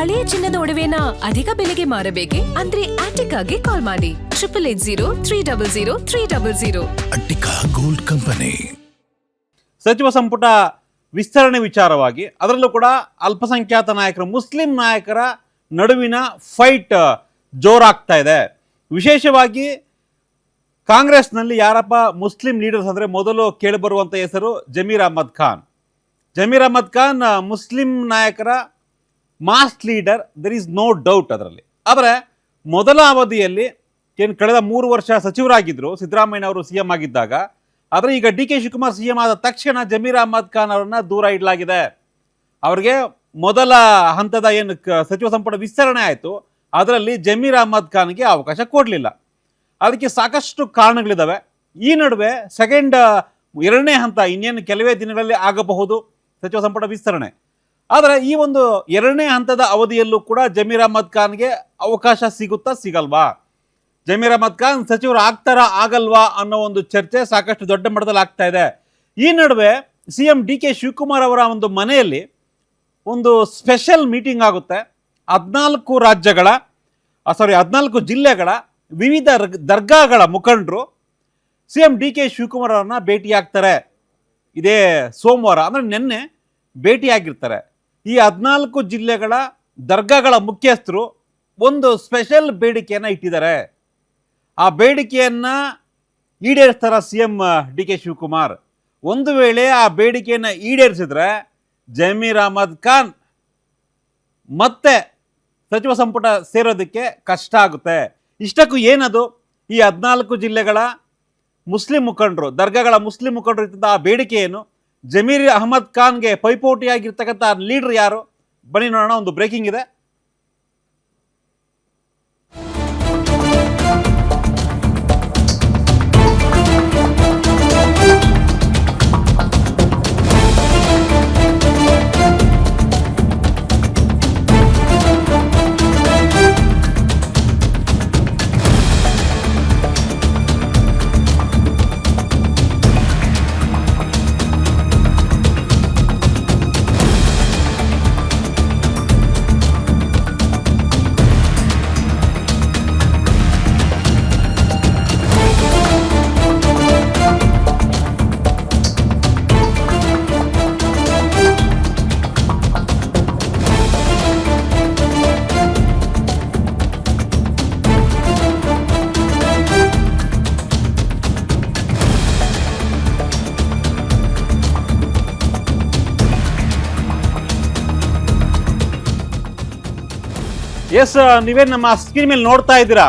ಹಳೆಯ ಚಿನ್ನದ ಒಡವೆನ ಅಧಿಕ ಬೆಲೆಗೆ ಮಾರಬೇಕೆ? ಅಂದ್ರೆ ಆಟಿಕಾಗೆ ಕಾಲ್ ಮಾಡಿ 8880 ಅಟ್ಟಿಕಾ ಗೋಲ್ಡ್ ಕಂಪನಿ. ಸಚಿವ ಸಂಪುಟ ವಿಸ್ತರಣೆ ವಿಚಾರವಾಗಿ ಅದರಲ್ಲೂ ಕೂಡ ಅಲ್ಪಸಂಖ್ಯಾತ ನಾಯಕರು, ಮುಸ್ಲಿಂ ನಾಯಕರ ನಡುವಿನ ಫೈಟ್ ಜೋರಾಗ್ತಾ ಇದೆ. ವಿಶೇಷವಾಗಿ ಕಾಂಗ್ರೆಸ್ನಲ್ಲಿ ಯಾರಪ್ಪ ಮುಸ್ಲಿಂ ಲೀಡರ್ಸ್ ಅಂದರೆ ಮೊದಲು ಕೇಳಿಬರುವಂಥ ಹೆಸರು ಜಮೀರ್ ಅಹ್ಮದ್ ಖಾನ್. ಜಮೀರ್ ಅಹ್ಮದ್ ಖಾನ್ ಮುಸ್ಲಿಂ ನಾಯಕರ mass leader, there is no doubt ಅದರಲ್ಲಿ. ಆದರೆ ಮೊದಲ ಅವಧಿಯಲ್ಲಿ ಏನು ಕಳೆದ 3 ವರ್ಷ ಸಚಿವರಾಗಿದ್ದರು ಸಿದ್ದರಾಮಯ್ಯ ಅವರು ಸಿ ಎಂ ಆಗಿದ್ದಾಗ. ಆದರೆ ಈಗ D K Shivakumar C M ಆದ ತಕ್ಷಣ ಜಮೀರ್ ಅಹ್ಮದ್ ಖಾನ್ ಅವರನ್ನು ದೂರ ಇಡಲಾಗಿದೆ. ಅವರಿಗೆ ಮೊದಲ ಹಂತದ ಏನು ಸಚಿವ ಸಂಪುಟ ವಿಸ್ತರಣೆ ಆಯಿತು, ಅದರಲ್ಲಿ ಜಮೀರ್ ಅಹ್ಮದ್ ಖಾನ್ಗೆ ಅವಕಾಶ ಕೊಡಲಿಲ್ಲ. ಅದಕ್ಕೆ ಸಾಕಷ್ಟು ಕಾರಣಗಳಿದ್ದಾವೆ. ಈ ನಡುವೆ ಎರಡನೇ ಹಂತ ಇನ್ನೇನು ಕೆಲವೇ ದಿನಗಳಲ್ಲಿ ಆಗಬಹುದು ಸಚಿವ ಸಂಪುಟ ವಿಸ್ತರಣೆ. ಆದರೆ ಈ ಒಂದು ಎರಡನೇ ಹಂತದ ಅವಧಿಯಲ್ಲೂ ಕೂಡ ಜಮೀರ್ ಅಹ್ಮದ್ ಖಾನ್ಗೆ ಅವಕಾಶ ಸಿಗುತ್ತಾ ಸಿಗಲ್ವಾ, ಜಮೀರ್ ಅಹ್ಮದ್ ಖಾನ್ ಸಚಿವರು ಆಗ್ತಾರಾ ಆಗಲ್ವಾ ಅನ್ನೋ ಒಂದು ಚರ್ಚೆ ಸಾಕಷ್ಟು ದೊಡ್ಡ ಮಟ್ಟದಲ್ಲಿ ಆಗ್ತಾ ಇದೆ. ಈ ನಡುವೆ C M D K Shivakumar ಅವರ ಒಂದು ಮನೆಯಲ್ಲಿ ಒಂದು ಸ್ಪೆಷಲ್ ಮೀಟಿಂಗ್ ಆಗುತ್ತೆ. 14 ಜಿಲ್ಲೆಗಳ ವಿವಿಧ ದರ್ಗಾಗಳ ಮುಖಂಡರು C M D K Shivakumar ಅವರನ್ನ ಭೇಟಿಯಾಗ್ತಾರೆ. ಇದೇ ಸೋಮವಾರ ಅಂದರೆ ನಿನ್ನೆ ಭೇಟಿಯಾಗಿರ್ತಾರೆ. ಈ 14 ಜಿಲ್ಲೆಗಳ ದರ್ಗಾಗಳ ಮುಖ್ಯಸ್ಥರು ಒಂದು ಸ್ಪೆಷಲ್ ಬೇಡಿಕೆಯನ್ನು ಇಟ್ಟಿದ್ದಾರೆ. ಆ ಬೇಡಿಕೆಯನ್ನು ಈಡೇರಿಸ್ತಾರ C M D K Shivakumar. ಒಂದು ವೇಳೆ ಆ ಬೇಡಿಕೆಯನ್ನು ಈಡೇರಿಸಿದ್ರೆ ಜಮೀರ್ ಅಹ್ಮದ್ ಖಾನ್ ಮತ್ತೆ ಸಚಿವ ಸಂಪುಟ ಸೇರೋದಕ್ಕೆ ಕಷ್ಟ ಆಗುತ್ತೆ. ಇಷ್ಟಕ್ಕೂ ಏನದು, ಈ 14 ಜಿಲ್ಲೆಗಳ ಮುಸ್ಲಿಂ ಮುಖಂಡರು, ದರ್ಗಾಗಳ ಮುಸ್ಲಿಂ ಮುಖಂಡರು ಇದ್ದಂಥ ಆ ಬೇಡಿಕೆ ಏನು, ಜಮೀರ್ ಅಹ್ಮದ್ ಖಾನ್ಗೆ ಪೈಪೋಟಿಯಾಗಿರ್ತಕ್ಕಂಥ ಲೀಡರ್ ಯಾರು, ಬನ್ನಿ ನೋಡೋಣ. ಒಂದು ಬ್ರೇಕಿಂಗ್ ಇದೆ. ಎಸ್, ನೀವೇನು ನಮ್ಮ ಸ್ಕ್ರೀನ್ ಮೇಲೆ ನೋಡ್ತಾ ಇದ್ದೀರಾ,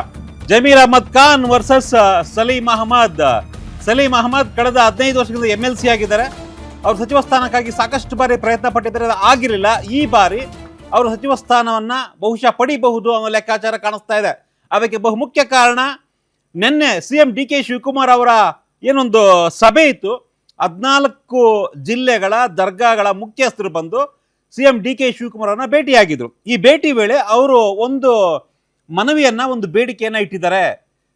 ಜಮೀರ್ ಅಹ್ಮದ್ ಖಾನ್ ವರ್ಸಸ್ ಸಲೀಂ ಅಹ್ಮದ್. ಸಲೀಂ ಅಹ್ಮದ್ ಕಳೆದ 15 ವರ್ಷದಿಂದ MLC ಆಗಿದ್ದಾರೆ. ಅವರು ಸಚಿವ ಸ್ಥಾನಕ್ಕಾಗಿ ಸಾಕಷ್ಟು ಬಾರಿ ಪ್ರಯತ್ನ ಪಟ್ಟಿದ್ದಾರೆ, ಅದು ಆಗಿರಲಿಲ್ಲ. ಈ ಬಾರಿ ಅವರು ಸಚಿವ ಸ್ಥಾನವನ್ನು ಬಹುಶಃ ಪಡಿಬಹುದು ಅನ್ನೋ ಲೆಕ್ಕಾಚಾರ ಕಾಣಿಸ್ತಾ ಇದೆ. ಅದಕ್ಕೆ ಬಹುಮುಖ್ಯ ಕಾರಣ ನಿನ್ನೆ C M D K Shivakumar ಅವರ ಏನೊಂದು ಸಭೆ ಇತ್ತು. 14 ಜಿಲ್ಲೆಗಳ ದರ್ಗಾಗಳ ಮುಖ್ಯಸ್ಥರು ಬಂದು C M D K Shivakumar ಅವರನ್ನ ಭೇಟಿಯಾಗಿದ್ರು. ಈ ಭೇಟಿ ವೇಳೆ ಅವರು ಒಂದು ಮನವಿಯನ್ನ, ಒಂದು ಬೇಡಿಕೆಯನ್ನ ಇಟ್ಟಿದ್ದಾರೆ.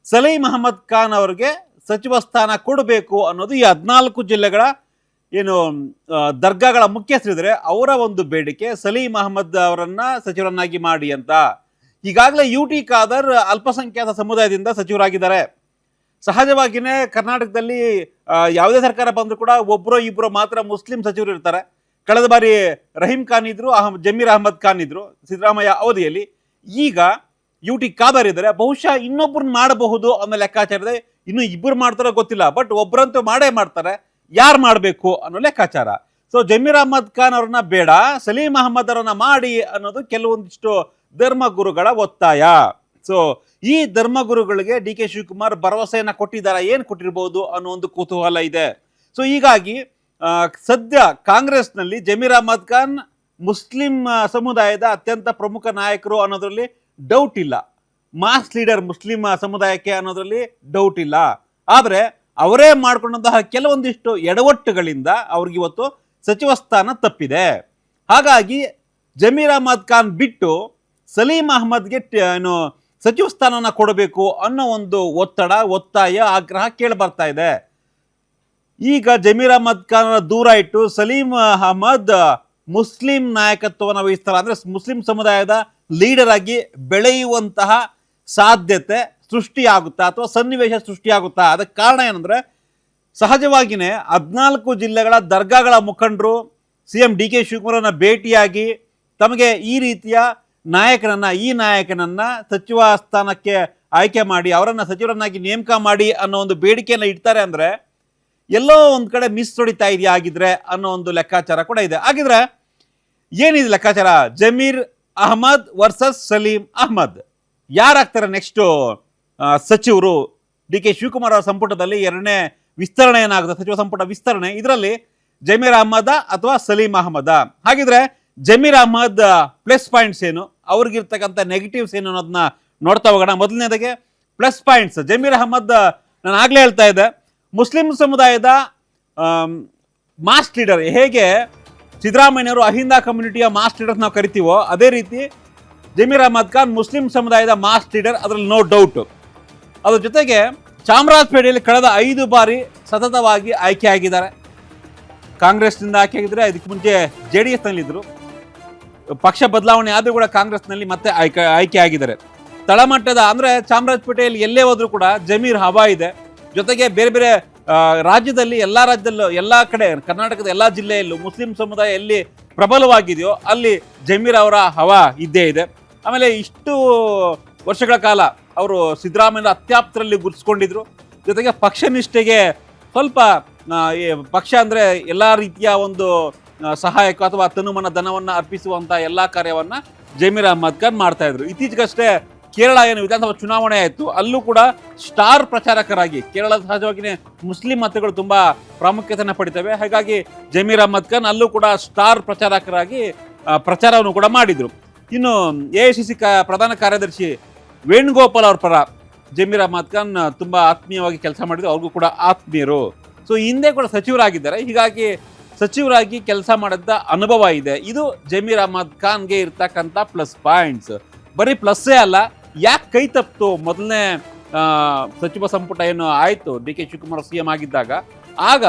ಸಲೀಂ ಅಹ್ಮದ್ ಖಾನ್ ಅವರಿಗೆ ಸಚಿವ ಸ್ಥಾನ ಕೊಡಬೇಕು ಅನ್ನೋದು ಈ 14 ಜಿಲ್ಲೆಗಳ ಏನು ದರ್ಗಾಗಳ ಮುಖ್ಯಸ್ಥರಿದ್ದಾರೆ ಅವರ ಒಂದು ಬೇಡಿಕೆ. ಸಲೀಂ ಅಹ್ಮದ್ ಅವರನ್ನ ಸಚಿವರನ್ನಾಗಿ ಮಾಡಿ ಅಂತ. ಈಗಾಗಲೇ UT ಖಾದರ್ ಅಲ್ಪಸಂಖ್ಯಾತ ಸಮುದಾಯದಿಂದ ಸಚಿವರಾಗಿದ್ದಾರೆ. ಸಹಜವಾಗಿಯೇ ಕರ್ನಾಟಕದಲ್ಲಿ ಯಾವುದೇ ಸರ್ಕಾರ ಬಂದರೂ ಕೂಡ ಒಬ್ಬರೋ ಇಬ್ಬರು ಮಾತ್ರ ಮುಸ್ಲಿಂ ಸಚಿವರು ಇರ್ತಾರೆ. ಕಳೆದ ಬಾರಿ ರಹೀಂ ಖಾನ್ ಇದ್ರು, ಜಮೀರ್ ಅಹ್ಮದ್ ಖಾನ್ ಇದ್ರು ಸಿದ್ದರಾಮಯ್ಯ ಅವಧಿಯಲ್ಲಿ. ಈಗ UT ಖಾದರ್ ಇದ್ದಾರೆ. ಬಹುಶಃ ಇನ್ನೊಬ್ಬರನ್ನ ಮಾಡಬಹುದು ಅನ್ನೋ ಲೆಕ್ಕಾಚಾರ ಇದೆ. ಇನ್ನು ಇಬ್ಬರು ಮಾಡ್ತಾರೋ ಗೊತ್ತಿಲ್ಲ, ಬಟ್ ಒಬ್ಬರಂತೂ ಮಾಡೇ ಮಾಡ್ತಾರೆ. ಯಾರು ಮಾಡಬೇಕು ಅನ್ನೋ ಲೆಕ್ಕಾಚಾರ. ಸೊ ಜಮೀರ್ ಅಹ್ಮದ್ ಖಾನ್ ಅವ್ರನ್ನ ಬೇಡ, ಸಲೀಂ ಅಹ್ಮದ್ ಅವರನ್ನ ಮಾಡಿ ಅನ್ನೋದು ಕೆಲವೊಂದಿಷ್ಟು ಧರ್ಮಗುರುಗಳ ಒತ್ತಾಯ. ಸೊ ಈ ಧರ್ಮಗುರುಗಳಿಗೆ ಡಿ ಕೆ ಶಿವಕುಮಾರ್ ಭರವಸೆಯನ್ನ ಕೊಟ್ಟಿದ್ದಾರೆ. ಏನು ಕೊಟ್ಟಿರ್ಬೋದು ಅನ್ನೋ ಒಂದು ಕುತೂಹಲ ಇದೆ. ಸೊ ಹೀಗಾಗಿ ಸದ್ಯ ಕಾಂಗ್ರೆಸ್ನಲ್ಲಿ ಜಮೀರ್ ಅಹ್ಮದ್ ಖಾನ್ ಮುಸ್ಲಿಂ ಸಮುದಾಯದ ಅತ್ಯಂತ ಪ್ರಮುಖ ನಾಯಕರು ಅನ್ನೋದ್ರಲ್ಲಿ ಡೌಟ್ ಇಲ್ಲ. ಮಾಸ್ ಲೀಡರ್ ಮುಸ್ಲಿಂ ಸಮುದಾಯಕ್ಕೆ ಅನ್ನೋದ್ರಲ್ಲಿ ಡೌಟ್ ಇಲ್ಲ. ಆದರೆ ಅವರೇ ಮಾಡಿಕೊಂಡಂತಹ ಕೆಲವೊಂದಿಷ್ಟು ಎಡವಟ್ಟುಗಳಿಂದ ಅವ್ರಿಗಿವತ್ತು ಸಚಿವ ಸ್ಥಾನ ತಪ್ಪಿದೆ. ಹಾಗಾಗಿ ಜಮೀರ್ ಅಹ್ಮದ್ ಖಾನ್ ಬಿಟ್ಟು ಸಲೀಂ ಅಹ್ಮದ್ಗೆ ಏನು ಸಚಿವ ಸ್ಥಾನವನ್ನು ಕೊಡಬೇಕು ಅನ್ನೋ ಒಂದು ಒತ್ತಾಯ, ಆಗ್ರಹ ಕೇಳಿ ಬರ್ತಾ ಇದೆ. ಈಗ ಜಮೀರ್ ಅಹ್ಮದ್ ಖಾನ್ ದೂರ ಇಟ್ಟು ಸಲೀಂ ಅಹ್ಮದ್ ಮುಸ್ಲಿಂ ನಾಯಕತ್ವವನ್ನು ವಹಿಸ್ತಾರೆ, ಅಂದರೆ ಮುಸ್ಲಿಂ ಸಮುದಾಯದ ಲೀಡರ್ ಆಗಿ ಬೆಳೆಯುವಂತಹ ಸಾಧ್ಯತೆ ಸೃಷ್ಟಿಯಾಗುತ್ತಾ ಅಥವಾ ಸನ್ನಿವೇಶ ಸೃಷ್ಟಿಯಾಗುತ್ತಾ? ಅದಕ್ಕೆ ಕಾರಣ ಏನಂದರೆ, ಸಹಜವಾಗಿಯೇ 14 ಜಿಲ್ಲೆಗಳ ದರ್ಗಾಗಳ ಮುಖಂಡರು CM DK ಶಿವಕುಮಾರನ್ನ ಭೇಟಿಯಾಗಿ ತಮಗೆ ಈ ರೀತಿಯ ನಾಯಕನನ್ನ ಸಚಿವ ಸ್ಥಾನಕ್ಕೆ ಆಯ್ಕೆ ಮಾಡಿ ಅವರನ್ನು ಸಚಿವರನ್ನಾಗಿ ನೇಮಕ ಮಾಡಿ ಅನ್ನೋ ಒಂದು ಬೇಡಿಕೆಯನ್ನು ಇಡ್ತಾರೆ ಅಂದರೆ ಎಲ್ಲೋ ಒಂದು ಕಡೆ ಮಿಸ್ ಹೊಡಿತಾ ಇದೆಯಾ ಆಗಿದ್ರೆ ಅನ್ನೋ ಒಂದು ಲೆಕ್ಕಾಚಾರ ಕೂಡ ಇದೆ. ಆಗಿದ್ರೆ ಏನಿದೆ ಲೆಕ್ಕಾಚಾರ? ಜಮೀರ್ ಅಹಮದ್ ವರ್ಸಸ್ ಸಲೀಂ ಅಹಮದ್, ಯಾರಾಗ್ತಾರೆ ನೆಕ್ಸ್ಟು ಸಚಿವರು? DK ಶಿವಕುಮಾರ್ ಅವರ ಸಂಪುಟದಲ್ಲಿ 2ನೇ ವಿಸ್ತರಣೆ ಏನಾಗುತ್ತೆ, ಸಚಿವ ಸಂಪುಟ ವಿಸ್ತರಣೆ, ಇದರಲ್ಲಿ ಜಮೀರ್ ಅಹಮದ ಅಥವಾ ಸಲೀಂ ಅಹಮದ? ಹಾಗಿದ್ರೆ ಜಮೀರ್ ಅಹಮದ್ ಪ್ಲಸ್ ಪಾಯಿಂಟ್ಸ್ ಏನು, ಅವ್ರಿಗಿರ್ತಕ್ಕಂಥ ನೆಗೆಟಿವ್ಸ್ ಏನು ಅನ್ನೋದನ್ನ ನೋಡ್ತಾ ಹೋಗೋಣ. ಮೊದಲನೇದಾಗೆ ಪ್ಲಸ್ ಪಾಯಿಂಟ್ಸ್. ಜಮೀರ್ ಅಹಮದ್, ನಾನು ಆಗಲೇ ಹೇಳ್ತಾ ಇದ್ದೆ, ಮುಸ್ಲಿಂ ಸಮುದಾಯದ ಮಾಸ್ ಲೀಡರ್. ಹೇಗೆ ಸಿದ್ದರಾಮಯ್ಯವರು ಅಹಿಂದ ಕಮ್ಯುನಿಟಿಯ ಮಾಸ್ ಲೀಡರ್ಸ್ ನಾವು ಕರಿತೀವೋ, ಅದೇ ರೀತಿ ಜಮೀರ್ ಅಹಮದ್ ಖಾನ್ ಮುಸ್ಲಿಂ ಸಮುದಾಯದ ಮಾಸ್ ಲೀಡರ್, ಅದರಲ್ಲಿ ನೋ ಡೌಟ್. ಅದ್ರ ಜೊತೆಗೆ ಚಾಮರಾಜಪೇಟೆಯಲ್ಲಿ ಕಳೆದ 5 ಬಾರಿ ಸತತವಾಗಿ ಆಯ್ಕೆಯಾಗಿದ್ದಾರೆ. ಕಾಂಗ್ರೆಸ್ನಿಂದ ಆಯ್ಕೆಯಾಗಿದ್ದರೆ, ಇದಕ್ಕೆ ಮುಂಚೆ JDS ನಲ್ಲಿದ್ದರು. ಪಕ್ಷ ಬದಲಾವಣೆ ಆದರೂ ಕೂಡ ಕಾಂಗ್ರೆಸ್ನಲ್ಲಿ ಮತ್ತೆ ಆಯ್ಕೆ ಆಗಿದ್ದಾರೆ. ತಳಮಟ್ಟದ ಅಂದರೆ ಚಾಮರಾಜಪೇಟೆಯಲ್ಲಿ ಎಲ್ಲೇ ಹೋದರೂ ಕೂಡ ಜಮೀರ್ ಹವಾ ಇದೆ. ಜೊತೆಗೆ ಬೇರೆ ಬೇರೆ ರಾಜ್ಯದಲ್ಲಿ, ಎಲ್ಲ ರಾಜ್ಯದಲ್ಲೂ, ಎಲ್ಲ ಕಡೆ, ಕರ್ನಾಟಕದ ಎಲ್ಲ ಜಿಲ್ಲೆಯಲ್ಲೂ ಮುಸ್ಲಿಂ ಸಮುದಾಯ ಎಲ್ಲಿ ಪ್ರಬಲವಾಗಿದೆಯೋ ಅಲ್ಲಿ ಜಮೀರ್ ಅವರ ಹವಾ ಇದ್ದೇ ಇದೆ. ಆಮೇಲೆ ಇಷ್ಟು ವರ್ಷಗಳ ಕಾಲ ಅವರು ಸಿದ್ದರಾಮಯ್ಯ ಅತ್ಯಾಪ್ತರಲ್ಲಿ ಗುರುತಿಸ್ಕೊಂಡಿದ್ರು. ಜೊತೆಗೆ ಪಕ್ಷ ನಿಷ್ಠೆಗೆ ಸ್ವಲ್ಪ ಪಕ್ಷ ಅಂದರೆ ಎಲ್ಲ ರೀತಿಯ ಒಂದು ಸಹಾಯಕ ಅಥವಾ ತನುಮನ ಧನವನ್ನು ಅರ್ಪಿಸುವಂಥ ಎಲ್ಲ ಕಾರ್ಯವನ್ನು ಜಮೀರ್ ಅಹಮದ್ ಖಾನ್ ಮಾಡ್ತಾ ಇದ್ರು. ಇತ್ತೀಚೆಗಷ್ಟೇ ಕೇರಳ ಏನು ವಿಧಾನಸಭಾ ಚುನಾವಣೆ ಆಯಿತು, ಅಲ್ಲೂ ಕೂಡ ಸ್ಟಾರ್ ಪ್ರಚಾರಕರಾಗಿ, ಕೇರಳ ಸಹಜವಾಗಿಯೇ ಮುಸ್ಲಿಂ ಮತಗಳು ತುಂಬ ಪ್ರಾಮುಖ್ಯತೆಯನ್ನು ಪಡಿತವೆ, ಹಾಗಾಗಿ ಜಮೀರ್ ಅಹಮದ್ ಖಾನ್ ಅಲ್ಲೂ ಕೂಡ ಸ್ಟಾರ್ ಪ್ರಚಾರಕರಾಗಿ ಪ್ರಚಾರವನ್ನು ಕೂಡ ಮಾಡಿದರು. ಇನ್ನು AICC ಪ್ರಧಾನ ಕಾರ್ಯದರ್ಶಿ ವೇಣುಗೋಪಾಲ್ ಅವ್ರ ಪರ ಜಮೀರ್ ಅಹಮದ್ ಖಾನ್ ತುಂಬ ಆತ್ಮೀಯವಾಗಿ ಕೆಲಸ ಮಾಡಿದ್ರು, ಅವ್ರಿಗೂ ಕೂಡ ಆತ್ಮೀಯರು. ಸೊ ಹಿಂದೆ ಕೂಡ ಸಚಿವರಾಗಿದ್ದಾರೆ, ಹೀಗಾಗಿ ಸಚಿವರಾಗಿ ಕೆಲಸ ಮಾಡಿದ ಅನುಭವ ಇದೆ. ಇದು ಜಮೀರ್ ಅಹಮದ್ ಖಾನ್ಗೆ ಇರ್ತಕ್ಕಂಥ ಪ್ಲಸ್ ಪಾಯಿಂಟ್ಸ್. ಬರೀ ಪ್ಲಸ್ಸೇ ಅಲ್ಲ, ಯಾಕೆ ಕೈ ತಪ್ಪಿತು ಮೊದಲನೇ ಸಚಿವ ಸಂಪುಟ ಏನು ಆಯಿತು DK ಶಿವಕುಮಾರ್ CM ಆಗಿದ್ದಾಗ, ಆಗ